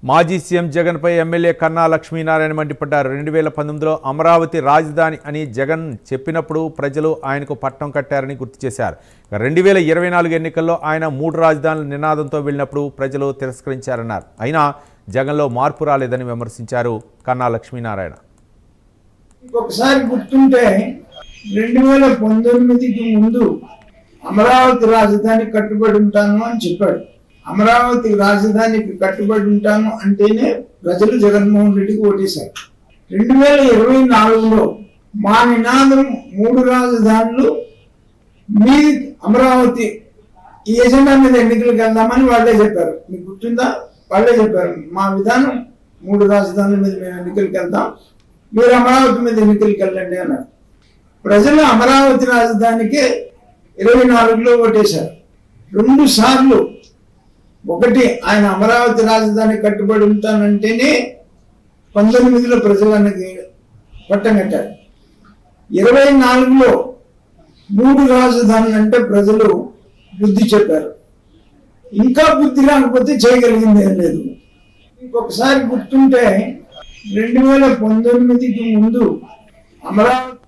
మాజీ సీఎం జగన్పై ఎమ్మెల్యే కన్నా లక్ష్మీనారాయణ మండిపడ్డారు. 2019లో అమరావతి రాజధాని అని జగన్ చెప్పినప్పుడు ప్రజలు ఆయనకు పట్టం కట్టారని గుర్తు చేశారు. 2024 ఎన్నికల్లో ఆయన 3 రాజధానుల నినాదంతో వెళ్ళినప్పుడు ప్రజలు తిరస్కరించారన్నారు. అయినా జగన్లో మార్పు రాలేదని విమర్శించారు కన్నా లక్ష్మీనారాయణ. ఒకసారి గుర్తుంటే 2019కి ముందు అమరావతి రాజధాని కట్టుబడి ఉంటాను అని చెప్పాడు. అమరావతి రాజధానికి కట్టుబడి ఉంటాను అంటేనే ప్రజలు జగన్మోహన్ రెడ్డికి ఓటేశారు. 2024లో మా నినాదం 3 రాజధానులు, మీ అమరావతి ఈ ఎజెండా మీద ఎన్నికలకు వెళ్దామని వాళ్ళే చెప్పారు. మీకు గుర్తుందా? వాళ్ళే చెప్పారు మా విధానం 3 రాజధానుల మీద మేము ఎన్నికలకు వెళ్దాం, మీరు అమరావతి మీద ఎన్నికలకు వెళ్ళండి అన్నారు. ప్రజలు అమరావతి రాజధానికి 24లో ఓటేశారు. 2 సార్లు, ఒకటి ఆయన అమరావతి రాజధాని కట్టుబడి ఉంటానంటేనే 19లో ప్రజలకి పట్టం కట్టారు. 24లో 3 రాజధానులు అంటే ప్రజలు బుద్ధి చెప్పారు. ఇంకా బుద్ధి రాకపోతే చేయగలిగింది ఏం లేదు. ఒకసారి గుర్తుంటే 2019కి ముందు అమరావతి